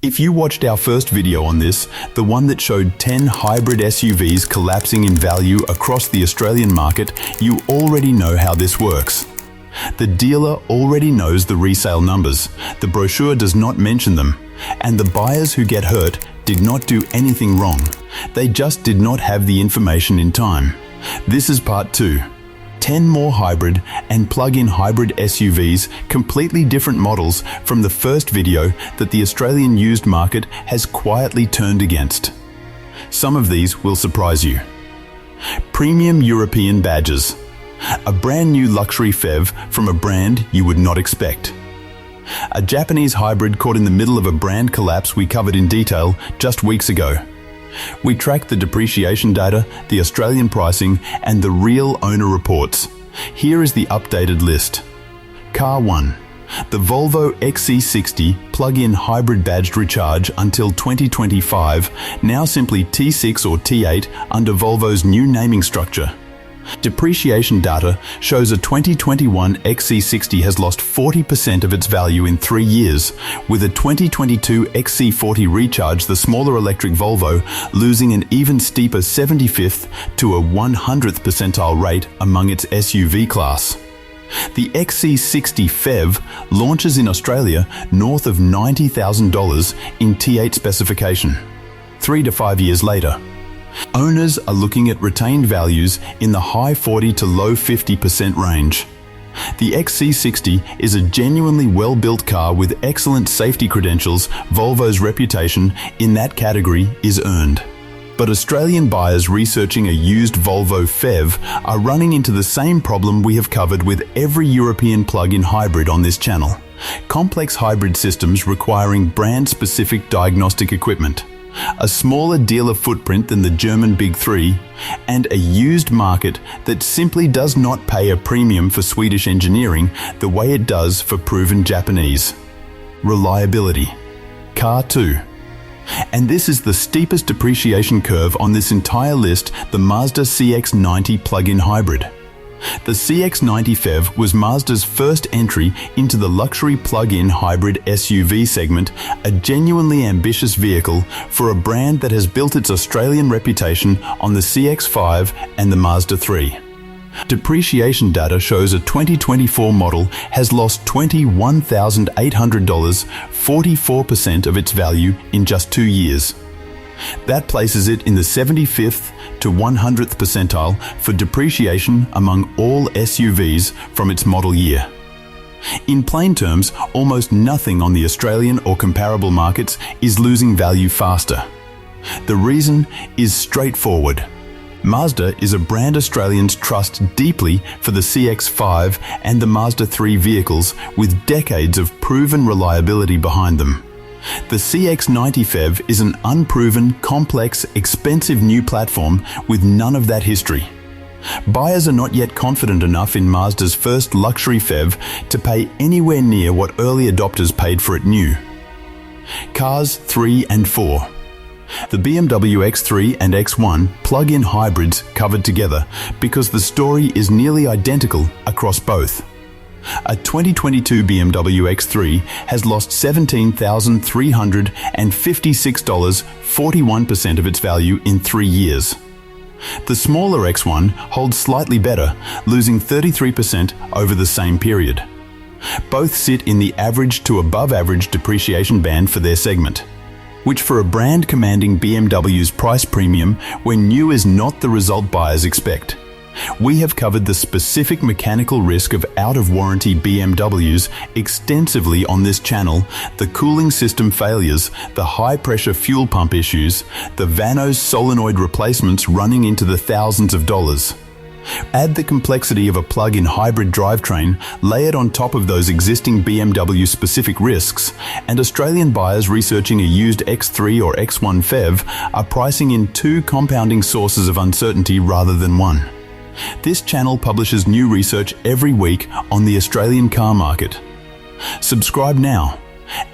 If you watched our first video on this, the one that showed 10 hybrid SUVs collapsing in value across the Australian market, you already know how this works. The dealer already knows the resale numbers, the brochure does not mention them, and the buyers who get hurt did not do anything wrong. They just did not have the information in time. This is part 2. 10 more hybrid and plug-in hybrid SUVs, completely different models from the first video that the Australian used market has quietly turned against. Some of these will surprise you. Premium European badges. A brand new luxury PHEV from a brand you would not expect. A Japanese hybrid caught in the middle of a brand collapse we covered in detail just weeks ago. We tracked the depreciation data, the Australian pricing, and the real owner reports. Here is the updated list. Car 1. The Volvo XC60 plug-in hybrid badged recharge until 2025, now simply T6 or T8 under Volvo's new naming structure. Depreciation data shows a 2021 XC60 has lost 40% of its value in 3 years, with a 2022 XC40 Recharge, the smaller electric Volvo, losing an even steeper 75th to a 100th percentile rate among its SUV class. The XC60 PHEV launches in Australia north of $90,000 in T8 specification, 3 to 5 years later. Owners are looking at retained values in the high 40 to low 50% range. The XC60 is a genuinely well-built car with excellent safety credentials. Volvo's reputation in that category is earned. But Australian buyers researching a used Volvo PHEV are running into the same problem we have covered with every European plug-in hybrid on this channel. Complex hybrid systems requiring brand-specific diagnostic equipment, a smaller dealer footprint than the German Big Three, and a used market that simply does not pay a premium for Swedish engineering the way it does for proven Japanese. Reliability. Car 2. And this is the steepest depreciation curve on this entire list, the Mazda CX-90 plug-in hybrid. The CX-90 PHEV was Mazda's first entry into the luxury plug-in hybrid SUV segment, a genuinely ambitious vehicle for a brand that has built its Australian reputation on the CX-5 and the Mazda 3. Depreciation data shows a 2024 model has lost $21,800, 44% of its value in just 2 years. That places it in the 75th to 100th percentile for depreciation among all SUVs from its model year. In plain terms, almost nothing on the Australian or comparable markets is losing value faster. The reason is straightforward. Mazda is a brand Australians trust deeply for the CX-5 and the Mazda 3 vehicles, with decades of proven reliability behind them. The CX-90 PHEV is an unproven, complex, expensive new platform with none of that history. Buyers are not yet confident enough in Mazda's first luxury PHEV to pay anywhere near what early adopters paid for it new. Cars 3 and 4. The BMW X3 and X1 plug-in hybrids covered together because the story is nearly identical across both. A 2022 BMW X3 has lost $17,356, 41% of its value in 3 years. The smaller X1 holds slightly better, losing 33% over the same period. Both sit in the average to above average depreciation band for their segment, which for a brand commanding BMW's price premium when new is not the result buyers expect. We have covered the specific mechanical risk of out-of-warranty BMWs extensively on this channel, the cooling system failures, the high-pressure fuel pump issues, the Vanos solenoid replacements running into the thousands of dollars. Add the complexity of a plug-in hybrid drivetrain, lay it on top of those existing BMW-specific risks, and Australian buyers researching a used X3 or X1 PHEV are pricing in 2 compounding sources of uncertainty rather than 1. This channel publishes new research every week on the Australian car market. Subscribe now.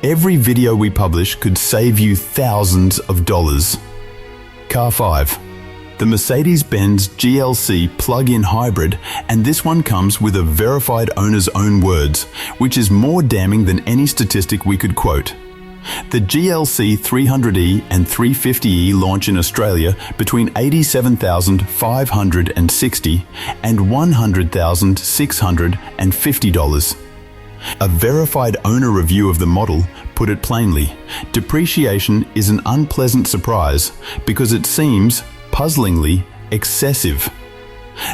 Every video we publish could save you thousands of dollars. Car 5. The Mercedes-Benz GLC plug-in hybrid, and this one comes with a verified owner's own words, which is more damning than any statistic we could quote. The GLC 300E and 350E launch in Australia between $87,560 and $100,650. A verified owner review of the model put it plainly: depreciation is an unpleasant surprise because it seems, puzzlingly, excessive.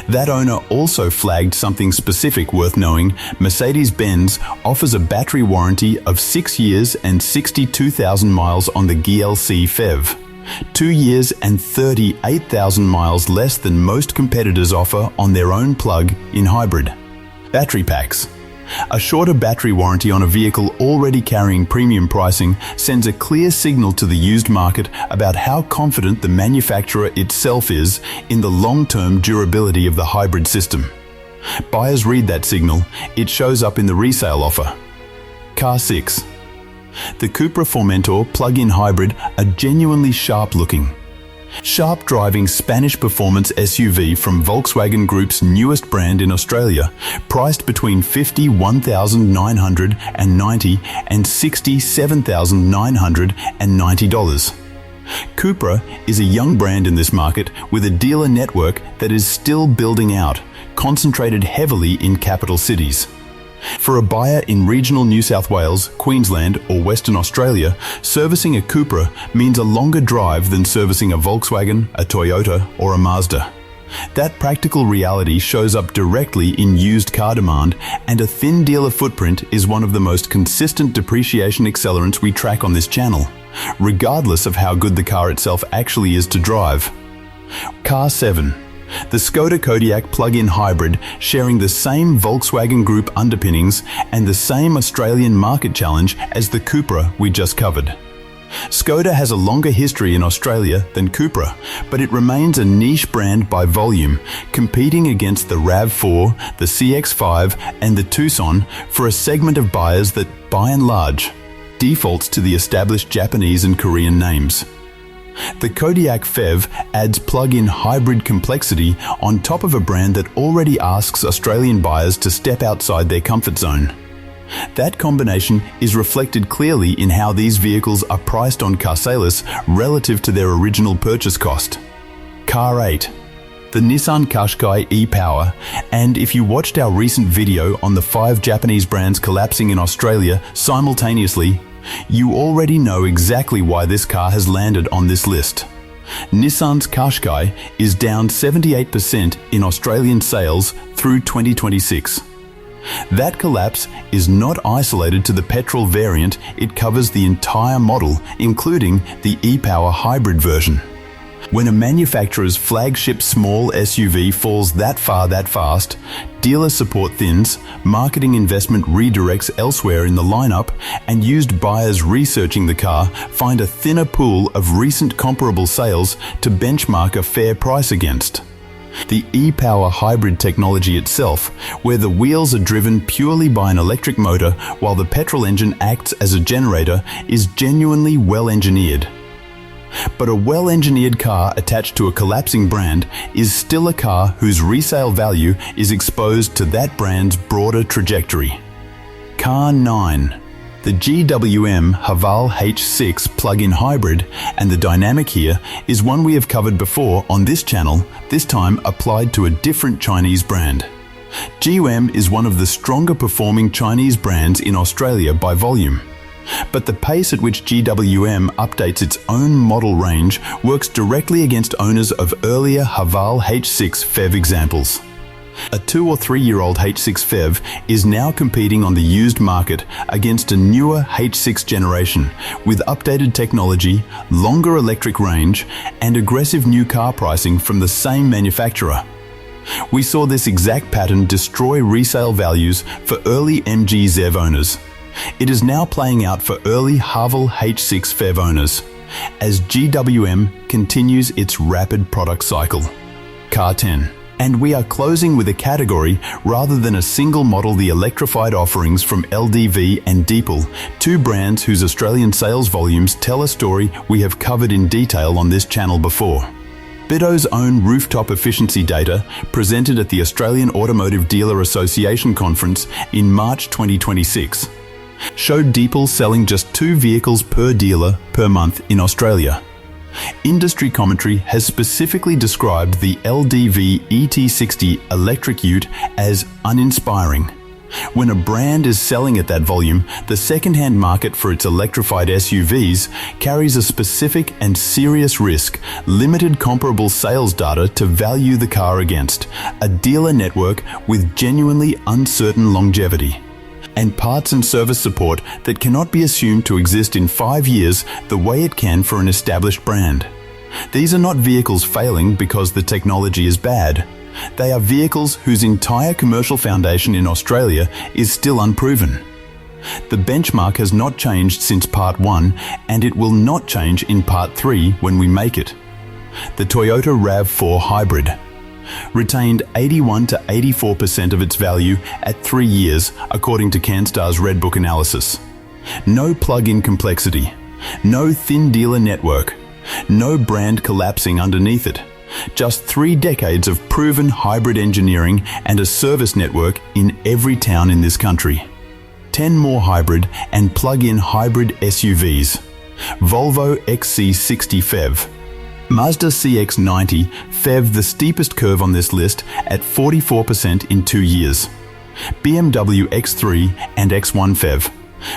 That owner also flagged something specific worth knowing. Mercedes-Benz offers a battery warranty of 6 years and 62,000 miles on the GLC PHEV, 2 years and 38,000 miles less than most competitors offer on their own plug-in hybrid. Battery packs. A shorter battery warranty on a vehicle already carrying premium pricing sends a clear signal to the used market about how confident the manufacturer itself is in the long-term durability of the hybrid system. Buyers read that signal. It shows up in the resale offer. Car 6. The Cupra Formentor plug-in hybrid are genuinely sharp-looking. Sharp driving Spanish performance SUV from Volkswagen Group's newest brand in Australia, priced between $51,990 and $67,990. Cupra is a young brand in this market with a dealer network that is still building out, concentrated heavily in capital cities. For a buyer in regional New South Wales, Queensland or Western Australia, servicing a Cupra means a longer drive than servicing a Volkswagen, a Toyota or a Mazda. That practical reality shows up directly in used car demand, and a thin dealer footprint is one of the most consistent depreciation accelerants we track on this channel, regardless of how good the car itself actually is to drive. Car 7. The Skoda Kodiaq plug-in hybrid, sharing the same Volkswagen Group underpinnings and the same Australian market challenge as the Cupra we just covered. Skoda has a longer history in Australia than Cupra, but it remains a niche brand by volume, competing against the RAV4, the CX-5 and the Tucson for a segment of buyers that, by and large, defaults to the established Japanese and Korean names. The Kodiaq PHEV adds plug-in hybrid complexity on top of a brand that already asks Australian buyers to step outside their comfort zone. That combination is reflected clearly in how these vehicles are priced on carsales relative to their original purchase cost. Car 8. The Nissan Qashqai e-Power, and if you watched our recent video on the 5 Japanese brands collapsing in Australia simultaneously, you already know exactly why this car has landed on this list. Nissan's Qashqai is down 78% in Australian sales through 2026. That collapse is not isolated to the petrol variant, it covers the entire model, including the e-Power hybrid version. When a manufacturer's flagship small SUV falls that far that fast, dealer support thins, marketing investment redirects elsewhere in the lineup, and used buyers researching the car find a thinner pool of recent comparable sales to benchmark a fair price against. The e-Power hybrid technology itself, where the wheels are driven purely by an electric motor while the petrol engine acts as a generator, is genuinely well engineered. But a well-engineered car attached to a collapsing brand is still a car whose resale value is exposed to that brand's broader trajectory. Car 9. The GWM Haval H6 plug-in hybrid, and the dynamic here is one we have covered before on this channel, this time applied to a different Chinese brand. GWM is one of the stronger performing Chinese brands in Australia by volume. But the pace at which GWM updates its own model range works directly against owners of earlier Haval H6 PHEV examples. A 2 or 3 year old H6 PHEV is now competing on the used market against a newer H6 generation with updated technology, longer electric range, and aggressive new car pricing from the same manufacturer. We saw this exact pattern destroy resale values for early MG ZEV owners. It is now playing out for early Haval H6 PHEV owners, as GWM continues its rapid product cycle. Car 10. And we are closing with a category rather than a single model, the electrified offerings from LDV and Deepal, 2 brands whose Australian sales volumes tell a story we have covered in detail on this channel before. Biddo's own rooftop efficiency data, presented at the Australian Automotive Dealer Association conference in March 2026, showed Deepal selling just 2 vehicles per dealer per month in Australia. Industry commentary has specifically described the LDV ET60 electric ute as uninspiring. When a brand is selling at that volume, the second-hand market for its electrified SUVs carries a specific and serious risk, limited comparable sales data to value the car against, a dealer network with genuinely uncertain longevity, and parts and service support that cannot be assumed to exist in 5 years the way it can for an established brand. These are not vehicles failing because the technology is bad. They are vehicles whose entire commercial foundation in Australia is still unproven. The benchmark has not changed since Part 1, and it will not change in Part 3 when we make it. The Toyota RAV4 Hybrid retained 81 to 84% of its value at 3 years, according to CanStar's Red Book analysis. No plug-in complexity, no thin dealer network, no brand collapsing underneath it. Just 3 decades of proven hybrid engineering and a service network in every town in this country. 10 more hybrid and plug-in hybrid SUVs. Volvo XC60 PHEV. Mazda CX-90 PHEV, the steepest curve on this list at 44% in 2 years. BMW X3 and X1 PHEV.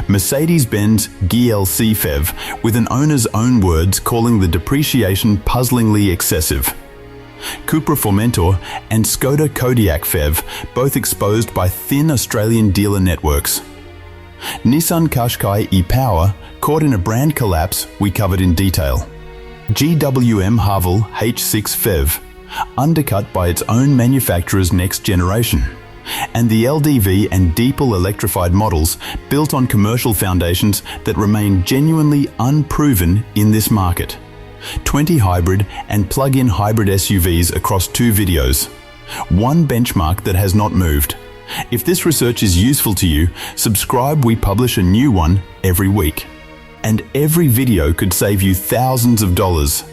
Mercedes-Benz GLC PHEV, with an owner's own words calling the depreciation puzzlingly excessive. Cupra Formentor and Skoda Kodiaq PHEV, both exposed by thin Australian dealer networks. Nissan Qashqai e-Power, caught in a brand collapse we covered in detail. GWM Haval H6 PHEV, undercut by its own manufacturer's next generation. And the LDV and Deepal electrified models built on commercial foundations that remain genuinely unproven in this market. 20 hybrid and plug-in hybrid SUVs across 2 videos. One benchmark that has not moved. If this research is useful to you, subscribe. We publish a new one every week. And every video could save you thousands of dollars.